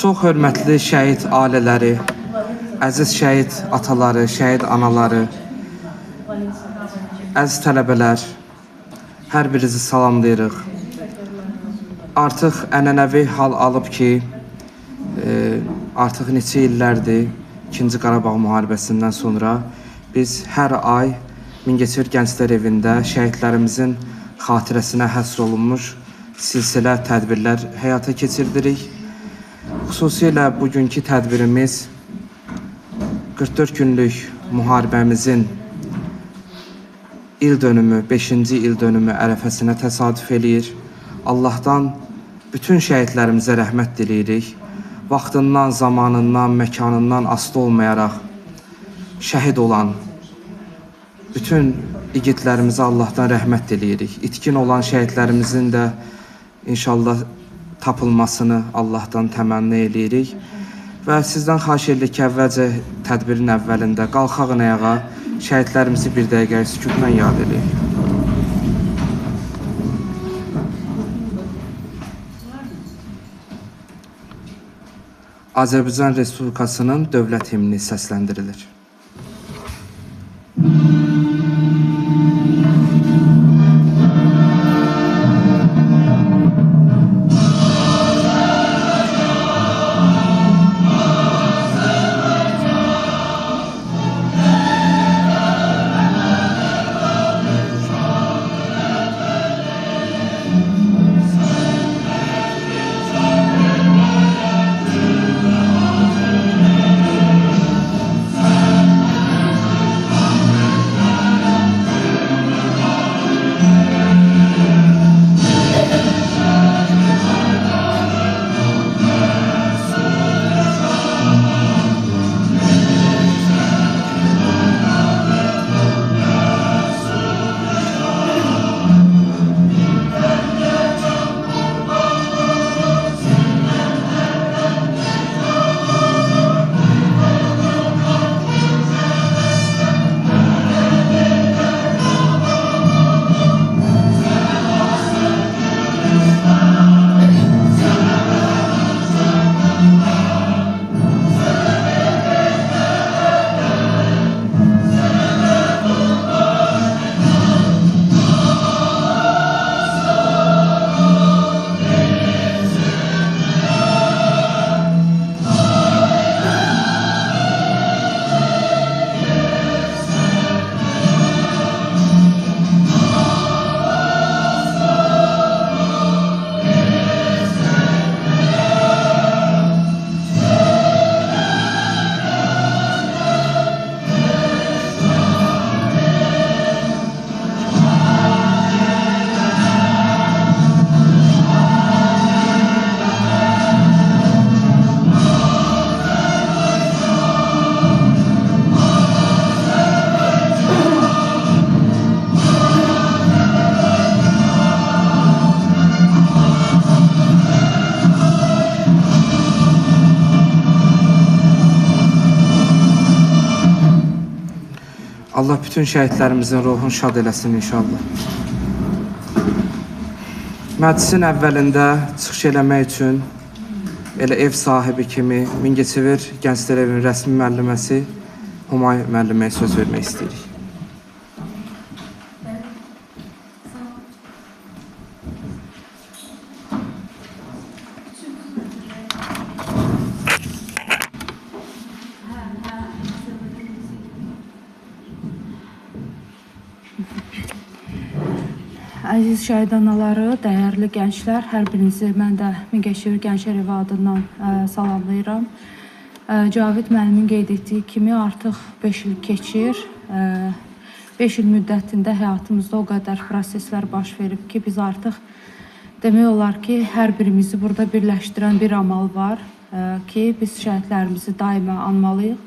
Çox hörmətli şəhid ailələri, əziz şəhid ataları, şəhid anaları, əziz tələbələr, hər birinizi salamlayırıq. Artıq ənənəvi hal alıb ki, artıq neçə illərdir 2-ci Qarabağ müharibəsindən sonra biz hər ay Mingəçevir Gənclər Evində şəhidlərimizin xatirəsinə həsr olunmuş silsilə tədbirlər həyata keçirdirik. Xüsusilə bugünkü tədbirimiz 44 günlük müharibəmizin il dönümü, 5-ci il dönümü ərəfəsinə təsadüf eləyir. Allahdan bütün şəhidlərimizə rəhmət diləyirik. Vaxtından, zamanından, məkanından asılı olmayaraq şəhid olan bütün igidlərimizə Allahdan rəhmət diləyirik. İtkin olan şəhidlərimizin də inşallah tapılmasını Allahdan təmənni eləyirik. Və sizdən xahiş edirik ki, əvvəlcə tədbirin əvvəlində qalxaq ayağa, şəhidlərimizi bir dəqiqə sükutla yad edək. Azərbaycan Respublikasının dövlət himni səsləndirilir. Allah bütün şəhidlərimizin ruhunu şad eləsin inşallah. Məclisin əvvəlində çıxış eləmək üçün elə ev sahibi kimi Mingəçevir Gənclər Evinin rəsmi müəlliməsi Humay müəlliməyə söz vermək istəyirik. Əziz şəhid anaları, dəyərli gənclər, hər birinizi mən də Mingəçevir Gənclər Evi adından salamlayıram. Cavid müəllimin qeyd etdiyi kimi artıq 5 il keçir. 5 il müddətində həyatımızda o qədər proseslər baş verib ki, biz artıq demək olar ki, hər birimizi burada birləşdirən bir amal var ki, biz şəhidlərimizi daima anmalıyıq.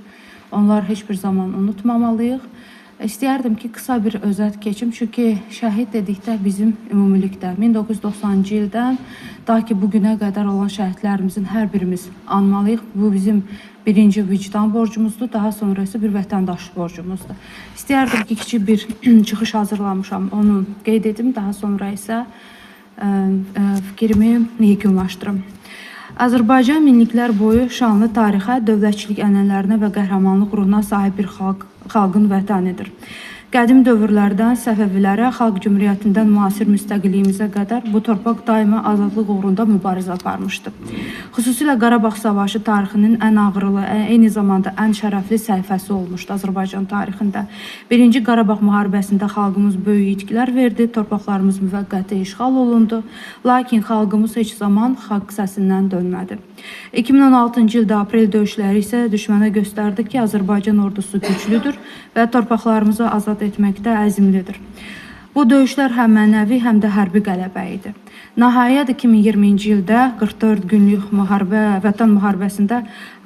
Onlar heç bir zaman unutmamalıyıq. İstəyərdim ki, qısa bir özət keçim, çünki şəhid dedikdə bizim ümumilikdə 1990-cı ildən daha ki bugünə qədər olan şəhidlərimizin hər birimiz anmalıyıq. Bu bizim birinci vicdan borcumuzdur, daha sonra isə bir vətəndaş borcumuzdur. İstəyərdim ki, kiçik bir çıxış hazırlamışam, onu qeyd edim, daha sonra isə fikrimi yekunlaşdırım. Azərbaycan minliklər boyu şanlı tarixə, dövlətçilik ənənələrinə və qəhrəmanlıq ruhuna sahib bir xalqın vətənidir. Qədim dövrlərdən Səfəvilərə, xalq cümhuriyyətindən müasir müstəqilliyimizə qədər bu torpaq daima azadlıq uğrunda mübarizə aparmışdı. Xüsusilə Qarabağ savaşı tarixinin ən ağrılı, eyni zamanda ən şərəfli səhifəsi olmuşdu Azərbaycan tarixində. Birinci Qarabağ müharibəsində xalqımız böyük itkilər verdi, torpaqlarımız müvəqqəti işğal olundu, lakin xalqımız heç zaman xalq səsindən dönmədi. 2016-cı ildə aprel döyüşləri isə düşmənə göstərdi ki, Azərbaycan ordusu güclüdür və torpaqlarımızı azad etməkdə əzimlidir. Bu döyüşlər həm mənəvi, həm də hərbi qələbə idi. Nəhayət 2020-ci ildə 44 günlük Vətən müharibəsində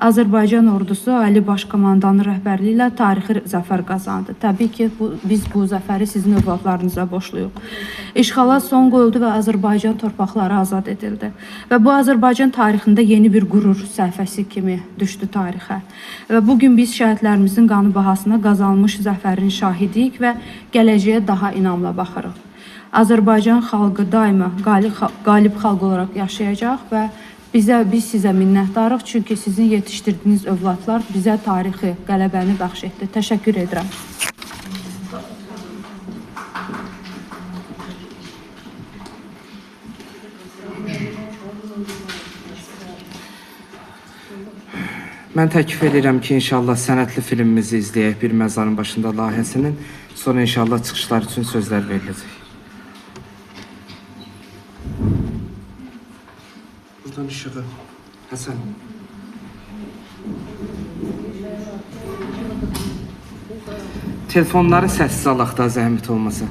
Azərbaycan ordusu Ali Baş Komandanın rəhbərliyi ilə tarixi zəfər qazandı. Təbii ki, biz bu zəfəri sizin övladlarınıza borcluyuq. İşğala son qoyuldu və Azərbaycan torpaqları azad edildi. Və bu Azərbaycan tarixində yeni bir qürur səhifəsi kimi düşdü tarixə. Və bugün biz şəhidlərimizin qanı bahasına qazanmış zəfərin şahidiyik və gələcəyə daha inamla baxırıq. Azərbaycan xalqı daima qalib xalq olaraq yaşayacaq və biz sizə minnətdarıq, çünki sizin yetişdirdiyiniz övladlar bizə tarixi qələbəni bəxş etdi. Təşəkkür edirəm. Mən təklif edirəm ki, inşallah sənətli filmimizi izləyək Bir Məzarın Başında layihəsinin, sonra inşallah çıxışlar üçün sözlər veriləcək. Buradan işığı. Həsən. Telefonları səssiz alaq da zəhmət olmasa.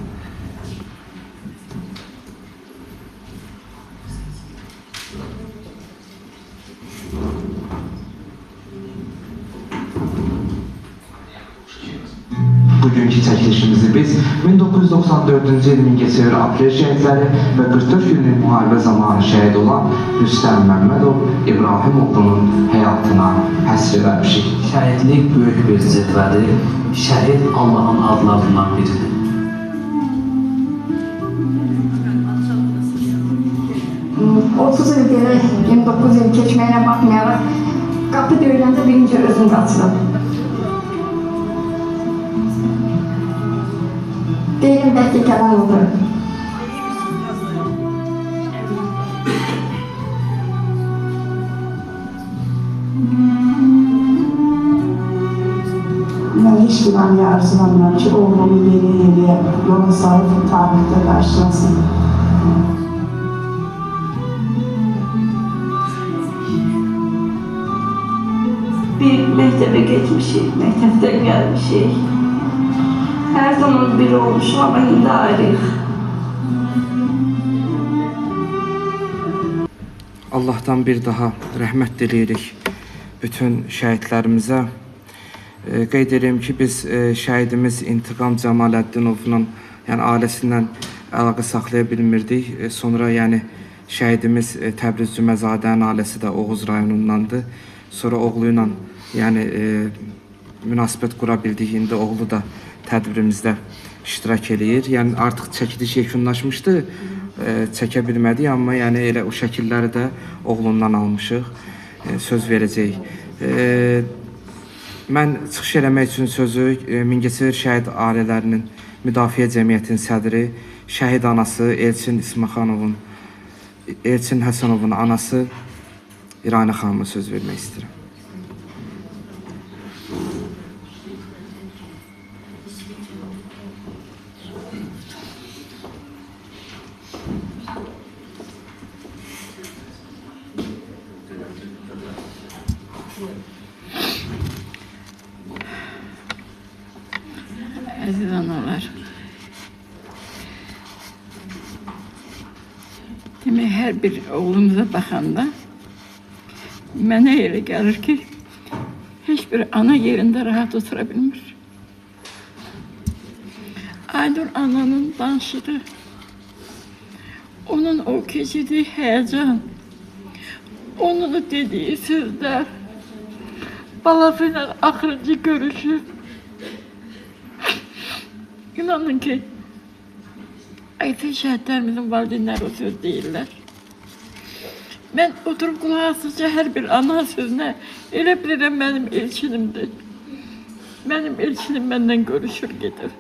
Bugünkü çəkilişimizi biz 1994-cü il Mingəçevir aprel şəhidləri və 44 günlük müharibə zamanı şəhid olan Rüstəm Məmmədov İbrahim oğlunun həyatına həsr eləmişik. Şəhidlik böyük bir zirvədir. Şəhid Allahın adlarından biridir. Otuz il gələk, 29 il keçməyinə baxmayaraq, qapı döyüləndə birinci özüm qaçırım. Deyim, bəlkə gələn olur. Ben hiç bir an arzulamıyorum ki oğlumu yeni yola sarıp tarihte karşılasın. Bir mektebe geçmişik, mektepten gelmişik. Her zaman biri olmuşum ama yine ayrıyıq. Allah'tan bir daha rəhmət diləyirik bütün şəhidlərimizə. Qeyd edirəm ki, biz şəhidimiz İntiqam Cəmaləddinovanın, yəni ailəsindən əlaqə saxlaya bilmirdik. Sonra yəni şəhidimiz Təbriz Cüməlzadənin ailəsi də Oğuz rayonundandır. Sonra oğlu ilə yəni münasibət qura bildik. İndi oğlu da tədbirimizdə iştirak eləyir. Yəni artıq çəkiliş yekunlaşmışdı. Çəkə bilmədik, amma yəni elə o şəkilləri də oğlundan almışıq. Söz verəcəyik. Mən çıxış eləmək üçün sözü Mingəçevir şəhid ailələrinin Müdafiə Cəmiyyətinin sədri, şəhid anası Elçin Həsənovun anası İranə xanıma söz vermək istəyirəm. Əziz analar, demək, hər bir oğlumuza baxanda mənə elə gəlir ki, heç bir ana yerində rahat otura bilmir. Aynur ananın danışığı, onun o keçirdiyi həyəcan, onun o dediyi sözlər, balası ilə axırıncı görüşü. İnanın ki, Ayşe şəhidlərimizin valideynləri o söz deyirlər. Mən oturub qulaq asınca hər bir ana sözünə elə bilirəm mənim elçinimdir. Mənim elçinim məndən görüşür, gedir.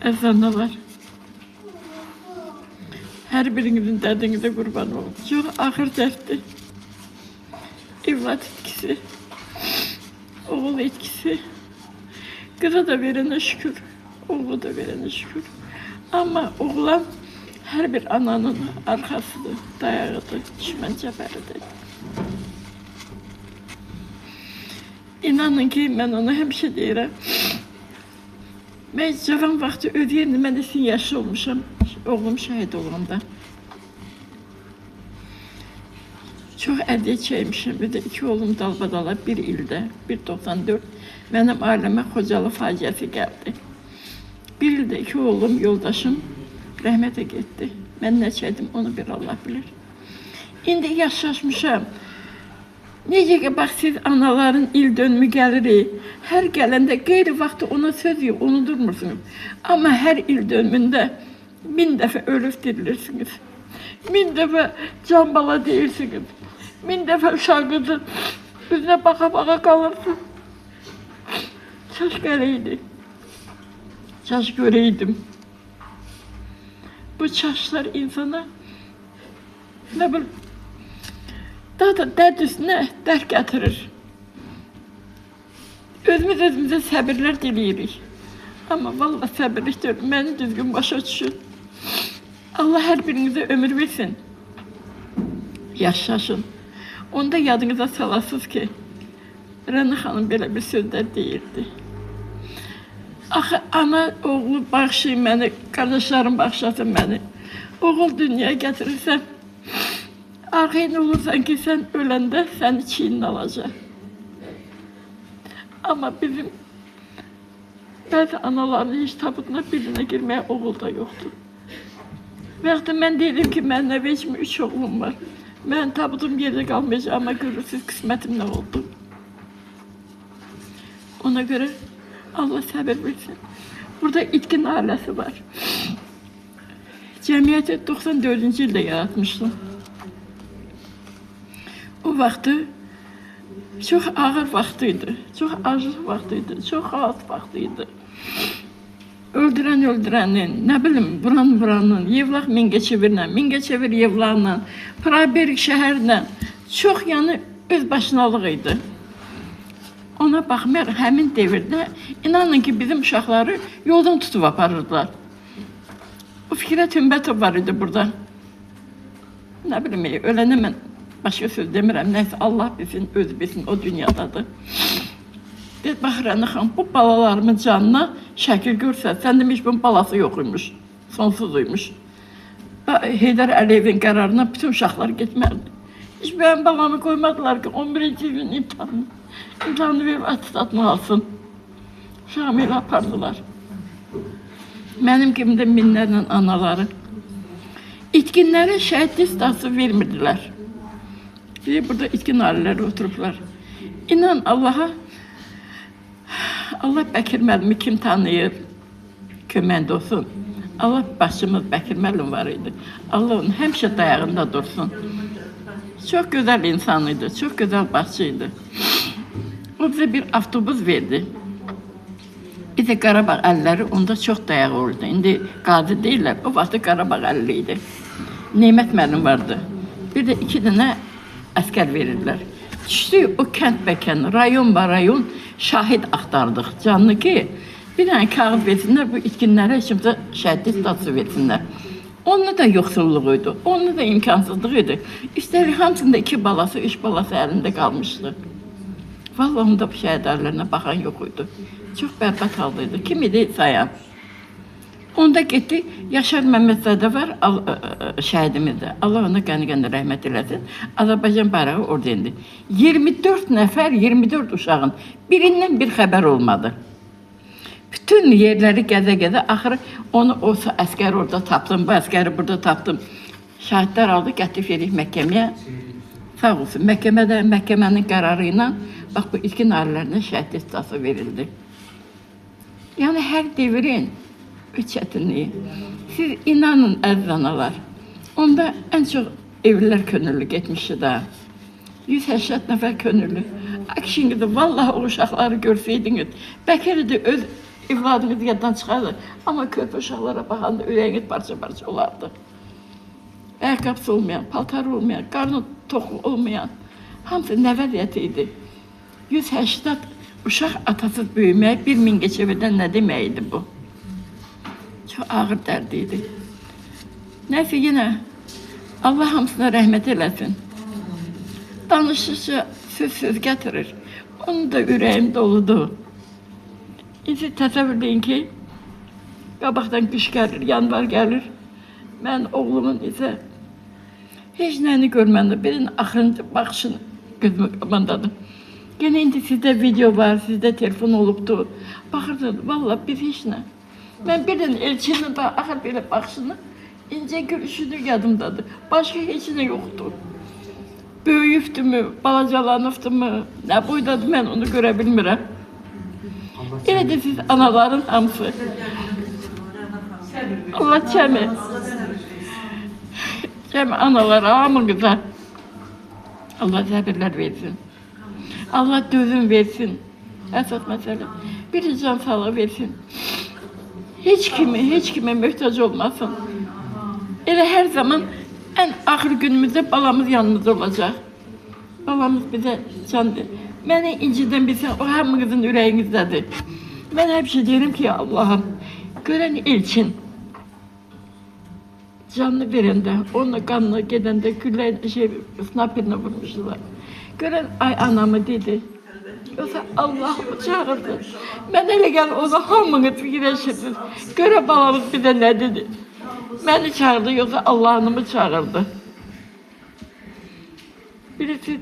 Əziz analar, hər birinizin dədinizə qurban olun. Çox ağır dərddir. Evlat etkisi, oğul etkisi. Qıza da verənə şükür, oğlu da verənə şükür. Amma oğlan hər bir ananın arxasıdır, dayağıdır, düşmən cəbəridir. İnanın ki, mən ona həmişə deyirəm. Mən cavan vaxtı ödəyəndə mən də sizin yaşlı olmuşam, oğlum şəhid olanda. Çox əziyyət çəkmişəm, bir də 2 oğlum dalbadala 1 ildə, 1.94. Mənim ailəmə Xocalı faciəsi gəldi. 1 ildə 2 oğlum, yoldaşım rəhmətə getdi. Mən nə çəkdim, onu bir Allah bilir. İndi yaşaşmışam. Necə ki, bax, siz anaların il dönümü gəlirik. Hər gələndə qeyri vaxtı ona söz yox, unudurmursunuz. Amma hər il dönümündə 1000 dəfə ölüb dirilirsiniz. 1000 dəfə can bala deyirsiniz. 1000 dəfə uşağınızın üzünə baxa-baxa qalırsınız. Çaş gələydi. Çaş görəydim. Bu çaşlar insana nə bilim, daha da dərd üstünə dərd gətirir. Özümüzə səbirlər diləyirik. Amma vallahi səbirlik deyil, məni düzgün başa düşün. Allah hər birinizə ömür versin. Yaşasın. Onda yadınıza salasınız ki, Rəna xanım belə bir sözlər deyirdi. Axı, ana oğlu bağışlayın məni, qardaşlarım bağışlasın məni. Oğul dünyaya gətirirsən, arxayın olursan ki, sən öləndə səni çiyninə alacaq. Amma bizim bəzi anaların heç tabutuna birinə girməyə oğul da yoxdur. Vəxtə mən deyirəm ki, mənim evim 3 oğlum var. Mən tabutum yerdə qalmayacaq, amma görürsünüz qismətim nə oldu. Ona görə Allah səbir versin. Burada itkin ailəsi var. Cəmiyyəti 94-cü ildə yaratmışdım. O vaxtı çox ağır vaxtıydı, çox acı vaxtıydı, çox xaos vaxtıydı. Öldürənin, nə bilim, buranın, Yevlax Mingəçevir Yevlaxla, Praberg şəhərlə çox yəni öz başınalıq idi. Ona baxmayaraq həmin devirdə inanın ki, bizim uşaqları yoldan tutub aparırdılar. O Fikrət Hümbətov var idi burada. Nə bilim, ölənə mən başqa söz demirəm, nəysə Allah bilsin, özü bilsin, o dünyadadır. Deyir, bax Rəna xanım, bu balalarımın canına şəkil görsə, sən demiş, bunun balası yox imiş, sonsuz imiş. Heydər Əliyevin qərarına bütün uşaqlar getməlidir. Heç mənim balamı qoymadılar ki, 11-ci gün imtihanı verib atestatını alsın. Uşağımı elə apardılar. Mənim kimi də minlərlə anaları. İtkinlərə şəhid listası vermirdilər. Burada itkin ailələri oturublar. İnan Allaha, Allah Bəkir müəllimi kim tanıyır, köməndə olsun. Allah başımız Bəkir müəllim var idi. Allah onun həmişə dayağında dursun. Çox gözəl insan idi, çox gözəl başçı idi. O bizə bir avtobus verdi. Bir də Qarabağ əlləri onda çox dayağı oldu. İndi qazi deyirlər, o vaxtı Qarabağ əlli idi. Neymət müəllim vardı. Bir də 2 dənə əskər verirlər. Düşdük o kənd bəkən, rayon rayon şahid axtardıq. Canlı ki, bir dənə kağız versinlər, bu itkinlərə kimsə şəhidlik statusu versinlər. Onun da yoxsulluğu idi, onun da imkansızlığı idi. Üstəlik hamısında 2 balası, 3 balası əlində qalmışdı. Vallahi onda bu şəhidlərlə baxan yox idi. Çox bərbət haldaydı. Kim idi sayan? Onda getdi, Yaşar Məmmədzadə var, şəhidimizdə. Allah ona qəni-qəni rəhmət eləsin. Azərbaycan bayrağı orada indi. 24 nəfər, 24 uşağın birindən bir xəbər olmadı. Bütün yerləri gəzə-gəzə, axırı onu o əskəri orada tapdım, bu əskəri burada tapdım. Şahidlər aldı, gətirib verik məhkəməyə. Sağ olsun, məhkəmənin qərarı ilə bax bu itkin ailələrinin şəhidlik statusu verildi. Yəni hər devrin çətinliyi. Siz inanın əziz analar, onda ən çox evlilər könüllü getmişdi də. 180 nəfər könüllü. Akşinizi vallahi o uşaqları görsəydiniz, bəlkə də öz evladınız yaddan çıxardı. Amma körpə uşaqlara baxanda ürəyiniz parça-parça olardı. Ayaqqabısı olmayan, paltarı olmayan, qarnı tox olmayan, hamısı nə vəziyyəti idi. 180 uşaq atasız böyümək, 1 Mingəçevirdən nə deməkdir bu? Çox ağır dərdi idi. Nəsə yenə Allah hamısına rəhmət eləsin. Danışıcı söz gətirir. Onun da ürəyim doludur. İndi təsəvvürləyin ki, qabaqdan qış gəlir, yanvar gəlir. Mən oğlumun isə heç nəyini görmədim. Birinin axırıncı baxışını gözümün qabandadır. Gene indi sizdə video var, sizdə telefon olubdur. Baxırdınız, vallahi biz heç nə. Mən birinin elçinin axır belə baxışını, incə gülüşünü yadımdadır. Başqa heç nə yoxdur. Böyüyübdümü, balacalanıbdımı, nə boydadır, mən onu görə bilmirəm. Elə də siz anaların hamısı. Allah cəmi analara, hamınıza Allah səbirlər versin. Allah dözüm versin. Əsas məsələ. Bir can sağlığı versin. Heç kimə möhtac olmasın. Elə hər zaman ən axır günümüzdə balamız yanımızda olacaq. Balamız bizə candır. Məni incidən bilsən, o hamınızın ürəyinizdədir. Mən həmişə deyirəm ki, Allahım, görən Elçin, canlı verəndə, onun qanını gedəndə gülləyə, snaperlə vurmuşdular. Görən ay anamı dedi. Yoxsa Allah'ımı çağırdı. Mən elə gəl onu hamınız fikirləşirsiniz. Görə balamız bir də nə dedi? Məni çağırdı, yoxsa Allah'ımı çağırdı. Birisi...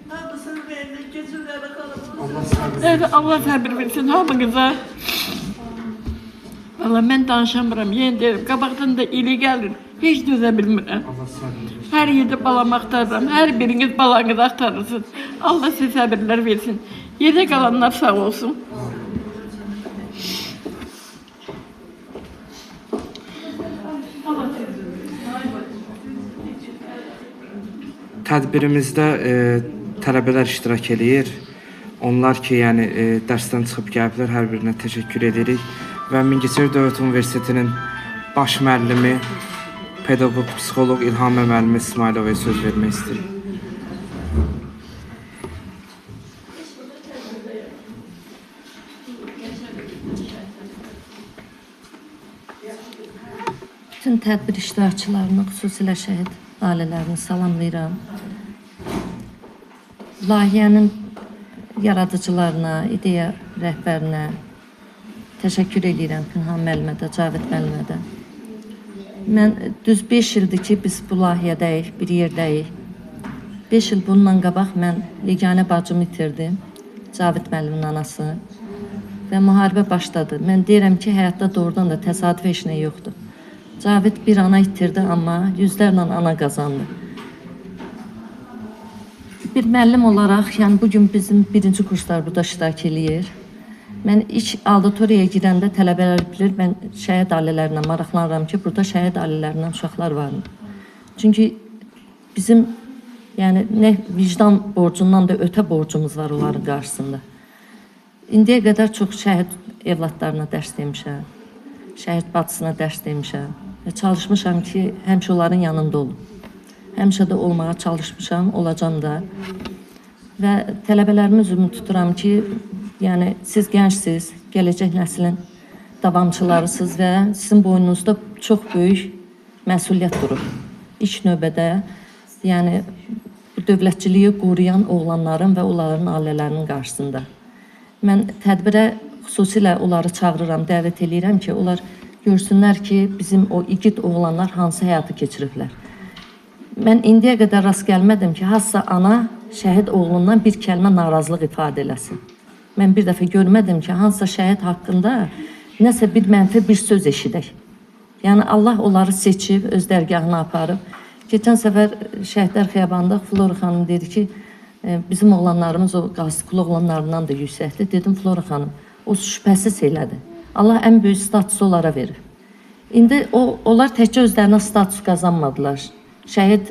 Allah səbir versin hamınıza. Valla mən danışamıram, yenə deyirəm, qabaqdan da ili gəlir. Heç dözə bilmirəm. Hər yerdə balamı axtarıram, hər biriniz balanızı axtarırsınız. Allah sizə səbirlər versin. Yerdə qalanlar sağ olsun. Tədbirimizdə tələbələr iştirak edir. Onlar ki, yəni dərsdən çıxıb gəliblər, hər birinə təşəkkür edirik. Və Mingəçevir Dövlət Universitetinin baş müəllimi, pedaqoq, psixoloq İlham müəllimi İsmailovaya söz vermək istəyirəm. Bütün tədbir iştirakçılarını, xüsusilə şəhid ailələrini salamlayıram. Layihənin yaradıcılarına, ideya rəhbərinə təşəkkür edirəm. Pünhan müəllimə də, Cavid müəllimə də. Mən düz 5 ildir ki, biz bu layihədəyik, bir yerdəyik. 5 il bundan qabaq mən yeganə bacımı itirdim, Cavid müəllimin anası. Və müharibə başladı. Mən deyirəm ki, həyatda doğrudan da təsadüf heç nə yoxdur. Cavid bir ana itirdi, amma yüzlərlə ana qazandı. Bir müəllim olaraq, yəni bugün bizim birinci kurslar burada iştirak eləyir. Mən ilk auditoriyaya girəndə tələbələr bilir, mən şəhid ailələrlə maraqlanıram ki, burada şəhid ailələrindən uşaqlar var. Çünki bizim yəni nə vicdan borcundan da ötə borcumuz var onların qarşısında. İndiyə qədər çox şəhid evladlarına dərs demişəm, şəhid bacısına dərs demişəm və çalışmışam ki, həmişə onların yanında olum. Həmişə də olmağa çalışmışam, olacam da. Və tələbələrimi üzümü tuturam ki, yəni siz gəncsiniz, gələcək nəslin davamçılarısınız və sizin boynunuzda çox böyük məsuliyyət durur. İlk növbədə, yəni dövlətçiliyi qoruyan oğlanların və onların ailələrinin qarşısında. Mən tədbirə xüsusilə onları çağırıram, dəvət edirəm ki, onlar görsünlər ki, bizim o igid oğlanlar hansı həyatı keçiriblər. Mən indiyə qədər rast gəlmədim ki, hansısa ana şəhid oğlundan bir kəlmə narazılıq ifadə eləsin. Mən bir dəfə görmədim ki, hansısa şəhid haqqında nəsə bir mənfi bir söz eşidək. Yəni Allah onları seçib, öz dərgahına aparıb. Keçən səfər Şəhidlər Xiyabanında Flora xanım dedi ki, bizim oğlanlarımız o qazıqlı oğlanlarından da yüksəkdir. Dedim, Flora xanım, o şübhəsiz elədir. Allah ən böyük statusu onlara verir. İndi onlar təkcə özlərinə status qazanmadılar. Şəhid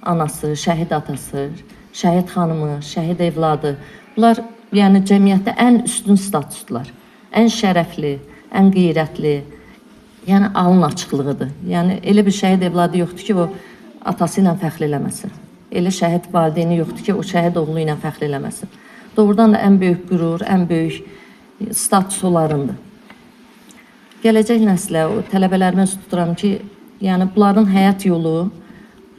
anası, şəhid atası, şəhid xanımı, şəhid evladı. Bunlar yəni cəmiyyətdə ən üstün statusdular. Ən şərəfli, ən qeyrətli, yəni alın açıqlığıdır. Yəni elə bir şəhid evladı yoxdur ki, o atası ilə fəxr eləməsin. Elə şəhid valideyni yoxdur ki, o şəhid oğlu ilə fəxr eləməsin. Doğrudan da ən böyük qürur, ən böyük status onlarındır. Gələcək nəslə, o tələbələrimə üst tuturam ki, yəni bunların həyat yolu,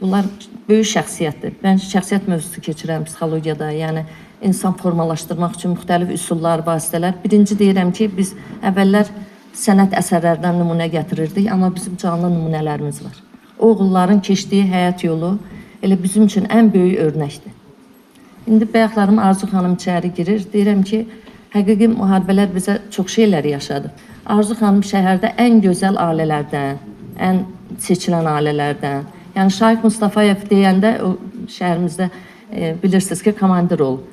bunlar böyük şəxsiyyətdir. Mən şəxsiyyət mövzusu keçirəm psixologiyada, yəni insan formalaşdırmaq üçün müxtəlif üsullar, vasitələr. Birinci deyirəm ki, biz əvvəllər sənət əsərlərdən nümunə gətirirdik, amma bizim canlı nümunələrimiz var. Oğulların keçdiyi həyat yolu elə bizim üçün ən böyük örnəkdir. İndi bayaqlarım Arzu xanım içəri girir, deyirəm ki, həqiqi müharibələr bizə çox şeylər yaşadı. Arzu xanım şəhərdə ən gözəl ailələrdən, ən seçilən ailələrdən. Yəni Şaiq Mustafayev deyəndə o şəhərimizdə bilirsiniz ki, komandir olub.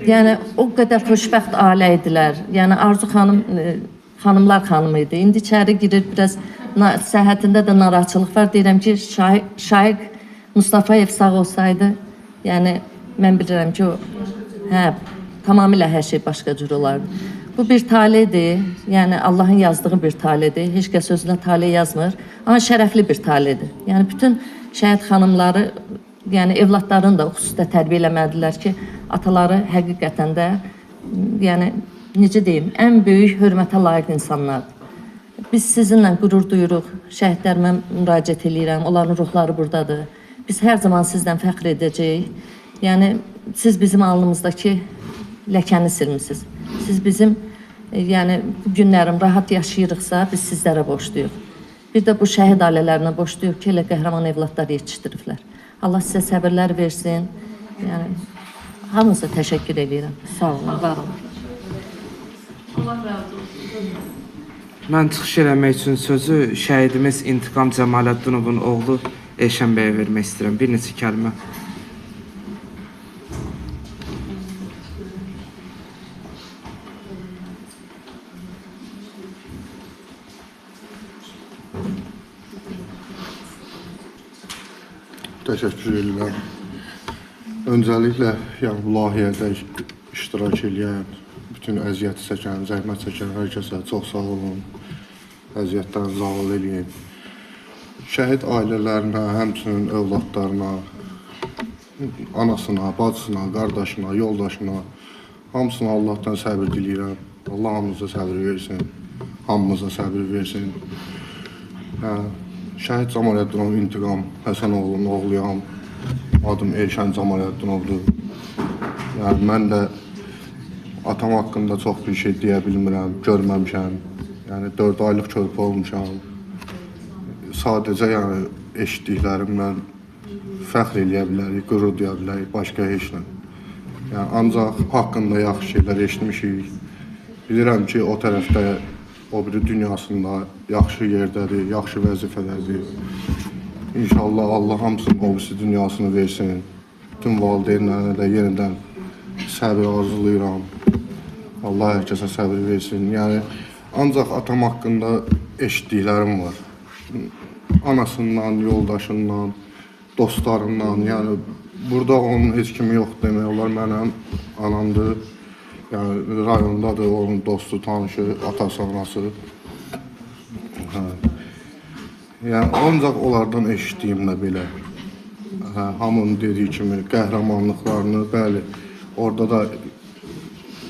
Yəni o qədər xoşbəxt ailə idilər. Yəni Arzu xanım xanımlar xanımı idi. İndi içəri girir, biraz səhhətində də narahatçılıq var. Deyirəm ki, Şaiq Mustafayev sağ olsaydı, yəni mən bilirəm ki, o tamamilə hər şey başqa cür olardı. Bu bir taledir, yəni Allahın yazdığı bir taledir. Heç kəs özünə tale yazmır, amma şərəfli bir taledir. Yəni bütün şəhid xanımları, yəni evlatlarını da o xüsusda tərbiyə eləməlidirlər ki, ataları həqiqətən də, yəni necə deyim, ən böyük hörmətə layiq insanlardır. Biz sizinlə qürur duyuruq, şəhidlərimə müraciət edirəm, onların ruhları buradadır. Biz hər zaman sizdən fəxr edəcəyik. Yəni siz bizim alnımızdakı ləkəni silmisiniz. Siz bizim, yəni bu günlərim rahat yaşayırıqsa, biz sizlərə borcluyuq. Bir də bu şəhid ailələrinə borcluyuq ki, elə qəhrəman evlatlar yetişdiriblər. Allah sizə səbirlər versin. Yəni hamınıza təşəkkür edirəm. Sağ olun, var olun. Allah razı olsun. Mən çıxış eləmək üçün sözü şəhidimiz İntiqam Cəmaləddinovun oğlu Elşən bəyə vermək istəyirəm. Bir neçə kəlmə. Təşəkkür edirəm. Öncəliklə, yəni bu layihədə iştirak edən, bütün əziyyəti çəkən, zəhmət çəkən hər kəsə çox sağ olun. Əziyyətdən zaval eləyin. Şəhid ailələrinə, həmçinin övladlarına, anasına, bacısına, qardaşına, yoldaşına, hamısına Allahdan səbir diləyirəm. Allah hamımıza səbir versin, hamımıza səbir versin. Şəhid Cəmaləddinov İntiqam Həsənoğlu'nun oğluyam. Adım Elşən Cəmaləddinovdur. Yəni mən də atam haqqında çox bir şey deyə bilmirəm, görməmişəm. Yəni 4 aylıq körpə olmuşam. Sadəcə yəni eşitdiklərimlə fəxr eləyə bilərik, qürur duya bilərik, başqa heç nə. Yəni ancaq haqqında yaxşı şeylər eşitmişik. Bilirəm ki, o tərəfdə o biri dünyasında yaxşı yerdədir, yaxşı vəzifədədir. İnşallah Allah hamısının o birisi dünyasını versin. Bütün valideynlərə də yenidən səbir arzulayıram. Allah hər kəsə səbir versin. Yəni, ancaq atam haqqında eşitdiklərim var. Anasından, yoldaşından, dostlarından, yəni burada onun heç kimi yox demək olar, mənim anamdır. Yəni rayondadır, onun dostu, tanışı, atası, anası. Yəni ancaq onlardan eşitdiyimlə belə. Hamının dediyi kimi qəhrəmanlıqlarını, bəli, orada da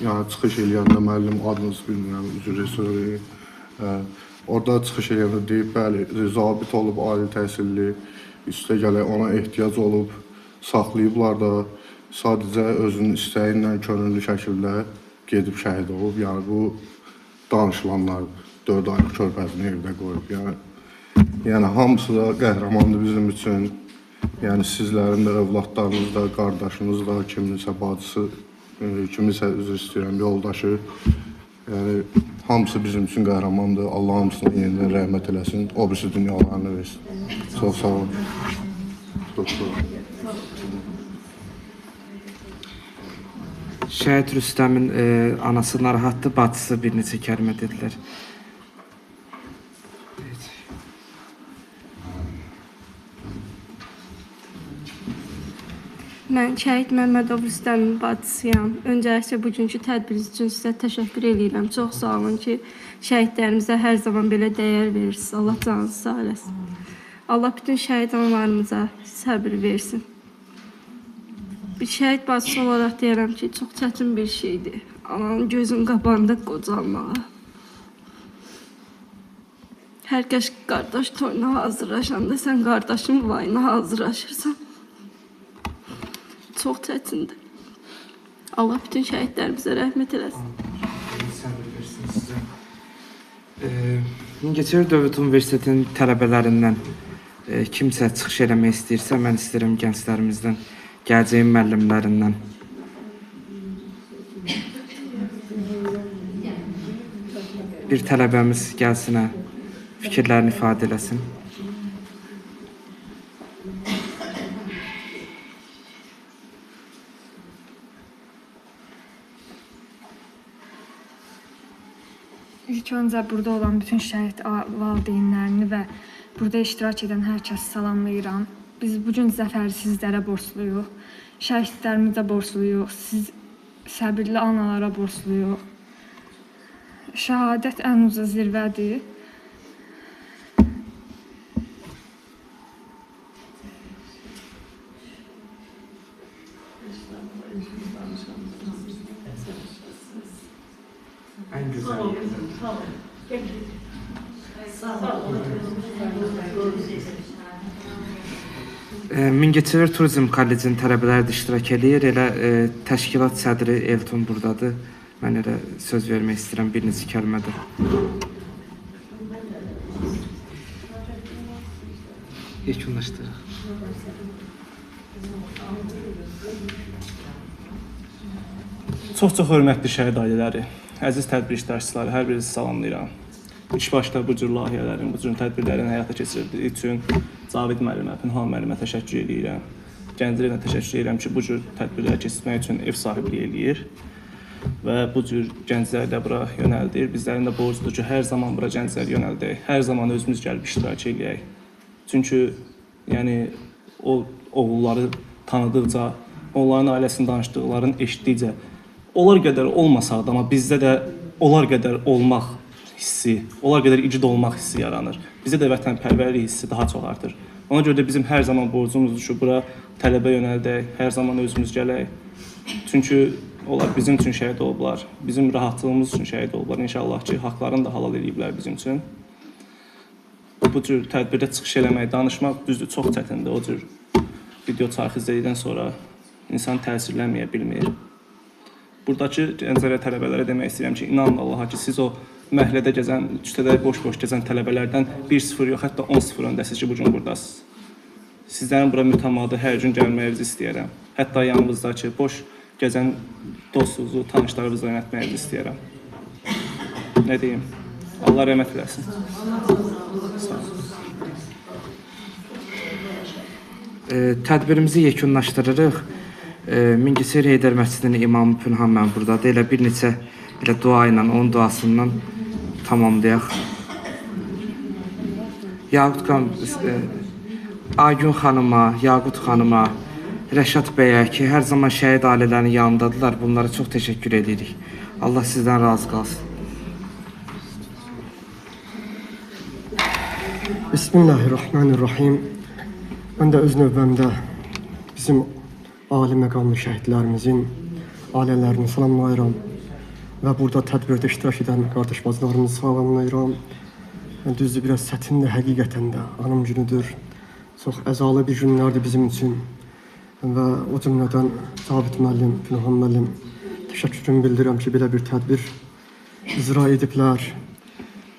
yəni çıxış eləyəndə müəllim adınızı bilmirəm, üzr istəyirəm. Orada çıxış eləyəndə deyib, bəli, zabit olub, ali təhsilli, üstə gələk ona ehtiyac olub, saxlayıblar da. Sadəcə özünün istəyi ilə könüllü şəkildə gedib şəhid olub. Yəni bu danışılanlar 4 aylıq körpəsini evdə qoyub. Yəni hamısı da qəhrəmandır bizim üçün. Yəni sizlərin də, övladlarınız da, qardaşınız da, kiminsə bacısı, kiminsə üzr istəyirəm, yoldaşı. Yəni hamısı bizim üçün qəhrəmandır. Allah hamısına yenidən rəhmət eləsin. O birisi dünyalarını versin. Çox sağ olun. Çox sağ olun. Şəhid Rüstəmin anası narahatdır, bacısı bir neçə kəlmə dedilər. Mən Şəhid Məmmədov Rüstəmin bacısıyam. Öncəliklə bugünkü tədbiriniz üçün sizə təşəkkür edirəm. Çox sağ olun ki, şəhidlərimizə hər zaman belə dəyər verirsiniz. Allah canınızı sağ eləsin. Allah bütün şəhid analarımıza səbir versin. Bir şəhid bacısı olaraq deyirəm ki, çox çətin bir şeydir. Ananın gözün qabağında qocalmağa. Hər kəs qardaş toyuna hazırlaşanda sən qardaşın vayına hazırlaşırsan. Çox çətindir. Allah bütün şəhidlərimizə rəhmət eləsin. Səbir versin sizə. Mingəçevir Dövlət Universitetinin tələbələrindən kimsə çıxış eləmək istəyirsə, mən istəyirəm gənclərimizdən, gələcəyin müəllimlərindən. Bir tələbəmiz gəlsinə, fikirlərini ifadə eləsin. İlk öncə burada olan bütün şəhid valideynlərini və burada iştirak edən hər kəsi salamlayıram. Biz bugün zəfəri sizlərə borcluyuq. Şəhidlərimizə borcluyuq. Siz səbirli analara borcluyuq. Şəhadət ən uca zirvədir. En güzel. Mingəçevir Turizm Kollecinin tələbələri də iştirak edir. Elə təşkilat sədri Elton buradadır. Mən elə söz vermək istəyirəm bir neçə kəlmədə. Yekunlaşdıraq. Çox hörmətli şəhid ailələri, əziz tədbir iştirakçıları, hər birinizi salamlayıram. İlk başda bu cür layihələrin, bu cür tədbirlərin həyata keçirildiyi üçün Cavid müəllimə, Pünhan müəllimə təşəkkür edirəm. Gənclərə təşəkkür edirəm ki, bu cür tədbirləri keçirmək üçün ev sahibliyi eləyir və bu cür gəncləri də bura yönəldir. Bizlərin də borcudur ki, hər zaman bura gəncləri yönəldək, hər zaman özümüz gəlib iştirak eləyək. Çünki yəni o oğulları tanıdıqca, onların ailəsini danışdıqlarını eşitdikcə, onlar qədər olmasaq da, amma bizdə də onlar qədər olmaq hissi, onlar qədər igid olmaq hissi yaranır. Bizdə də vətənpərvərlik hissi daha çox artır. Ona görə də bizim hər zaman borcumuzdur ki, bura tələbə yönəldək, hər zaman özümüz gələk. Çünki onlar bizim üçün şəhid olublar, bizim rahatlığımız üçün şəhid olublar. İnşallah ki, haqlarını da halal ediblər bizim üçün. Bu cür tədbirdə çıxış eləmək, danışmaq düzdür, çox çətindir. O cür video çarx izlədikdən sonra insan təsirlənməyə bilmir. Buradakı gənclərə, tələbələrə demək istəyirəm ki, inanın Allaha ki, siz o məhəllədə gəzən, küçədə boş-boş gəzən tələbələrdən 1-0 yox, hətta 10-0 öndəsiz ki, bugün buradasınız. Sizlərin bura mütəmadi hər gün gəlməyinizi istəyərəm. Hətta yanınızdakı boş gəzən dostunuzu, tanışlarınızı yönətməyinizi istəyərəm. Nə deyim? Allah rəhmət eləsin. Tədbirimizi yekunlaşdırırıq. Mingəçevir Heydər Məscidinin imamı Pünhan mən buradadır. Elə bir neçə elə dua ilə, onun duasından tamamlayaq. Aygün xanıma, Yaqut xanıma, Rəşad bəyə ki, hər zaman şəhid ailələrinin yanındadılar. Bunlara çox təşəkkür edirik. Allah sizdən razı qalsın. Bismillahirrahmanirrahim. Mən də öz növbəmdə bizim ali məqamlı şəhidlərimizin ailələrini salamlayıram və burada tədbirdə iştirak edən qardaş bacılarımızı salamlayıram. Düzdür, biraz çətindir həqiqətən də, anım günüdür. Çox əzalı bir günlərdir bizim üçün və o cümlədən Cavid müəllim, Pünhan müəllim təşəkkürümü bildirirəm ki, belə bir tədbir icra ediblər.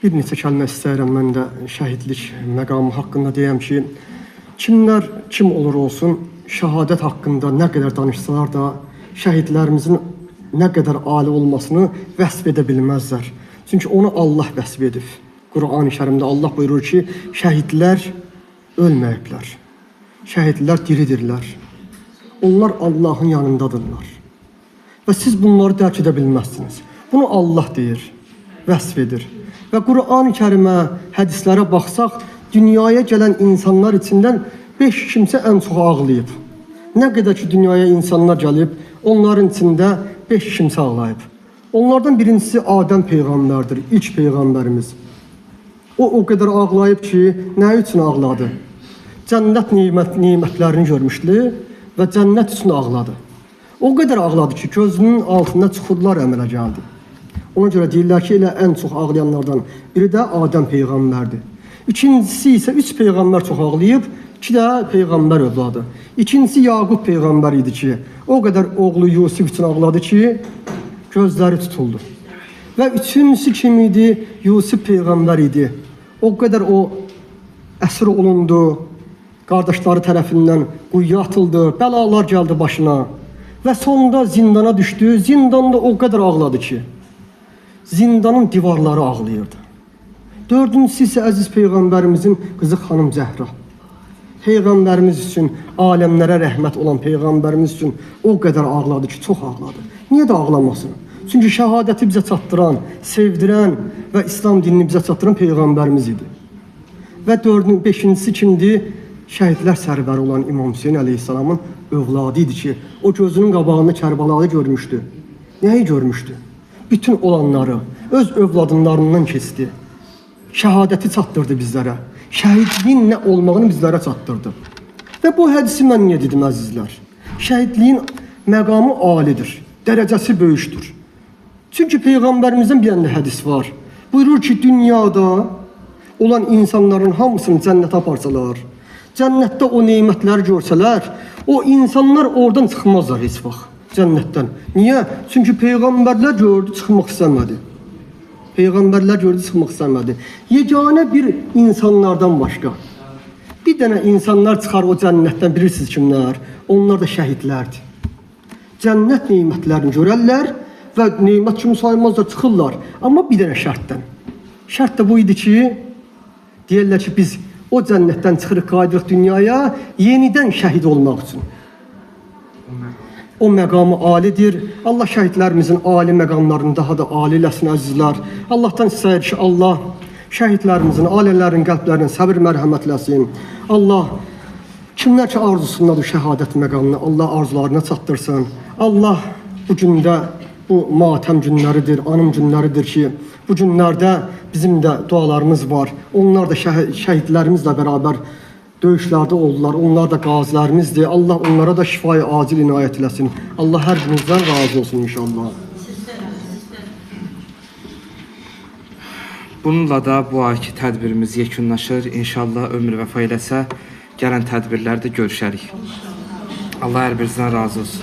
Bir neçə kəlmə istəyirəm mən də şəhidlik məqamı haqqında deyəm ki, kimlər kim olur olsun, şəhadət haqqında nə qədər danışsalar da, şəhidlərimizin nə qədər ali olmasını vəsf edə bilməzlər. Çünki onu Allah vəsf edib. Quran-ı Kərimdə Allah buyurur ki, şəhidlər ölməyiblər. Şəhidlər diridirlər. Onlar Allahın yanındadırlar. Və siz bunları dərk edə bilməzsiniz. Bunu Allah deyir, vəsf edir. Və Quran-ı Kərimə, hədislərə baxsaq, dünyaya gələn insanlar içindən 5 kimsə ən çox ağlayıb. Nə qədər ki dünyaya insanlar gəlib, onların içində 5 kimsə ağlayıb. Onlardan birincisi Adəm peyğəmbərdir, ilk peyğəmbərimiz. O qədər ağlayıb ki, nə üçün ağladı? Cənnət nemətlərini görmüşdü və cənnət üçün ağladı. O qədər ağladı ki, gözünün altında çuxurlar əmələ gəldi. Ona görə deyirlər ki, elə ən çox ağlayanlardan biri də Adəm peyğəmbərdir. İkincisi isə 3 peyğəmbər çox ağlayıb, 2 də peyğəmbər övladı. İkincisi Yaqub peyğəmbər idi ki, o qədər oğlu Yusuf üçün ağladı ki, gözləri tutuldu. Və üçüncüsü kim idi? Yusuf peyğəmbər idi. O qədər o əsir olundu, qardaşları tərəfindən quyuya atıldı, bəlalar gəldi başına və sonunda zindana düşdü. Zindanda o qədər ağladı ki, zindanın divarları ağlayırdı. Dördüncüsü isə əziz peyğəmbərimizin qızı xanım Zəhra. Peyğəmbərimiz üçün, aləmlərə rəhmət olan peyğəmbərimiz üçün o qədər ağladı ki, çox ağladı. Niyə də ağlamasın? Çünki şəhadəti bizə çatdıran, sevdirən və İslam dinini bizə çatdıran peyğəmbərimiz idi. Və beşincisi kimdir? Şəhidlər sərvəri olan İmam Hüseyin əleyhissalamın övladı idi ki, o gözünün qabağında Kərbalada görmüşdü. Nəyi görmüşdü? Bütün olanları öz övladlarından keçdi. Şəhadəti çatdırdı bizlərə. Şəhidliyin nə olmağını bizlərə çatdırdı. Və bu hədisi mən niyə dedim əzizlər? Şəhidliyin məqamı alidir, dərəcəsi böyükdür. Çünki Peyğəmbərimizdən bir dənə hədis var. Buyurur ki, dünyada olan insanların hamısını cənnətə aparsalar, cənnətdə o nemətləri görsələr, o insanlar oradan çıxmazlar heç vaxt cənnətdən. Niyə? Çünki Peyğəmbərlər gördü, çıxmaq istəmədi. Peyğəmbərlər gördü, çıxmaq istəmədi. Yeganə bir insanlardan başqa. Bir dənə insanlar çıxar o cənnətdən, bilirsiniz kimlər? Onlar da şəhidlərdir. Cənnət nemətlərini görərlər və nemət kimi saymazlar, çıxırlar. Amma bir dənə şərtdən. Şərt də bu idi ki, deyirlər ki, biz o cənnətdən çıxırıq, qayıdırıq dünyaya, yenidən şəhid olmaq üçün. O məqamı alidir. Allah şəhidlərimizin ali məqamlarını daha da ali eləsin əzizlər. Allahdan istəyir ki, Allah şəhidlərimizin, ailələrin qəlblərinə səbir mərhəmət eləsin. Allah kimlər ki arzusundadır şəhadət məqamını, Allah arzularına çatdırsın. Allah bu gündə bu matəm günləridir, anım günləridir ki, bu günlərdə bizim də dualarımız var. Onlar da şəhidlərimizlə bərabər döyüşlərdə oldular. Onlar da qazilərimizdir. Allah onlara da şifayı acil inayət eləsin. Allah hər birinizdən razı olsun inşallah. Bununla da bu ayki tədbirimiz yekunlaşır. İnşallah ömür vəfa eləsə, gələn tədbirlərdə görüşərik. Allah hər birinizdən razı olsun.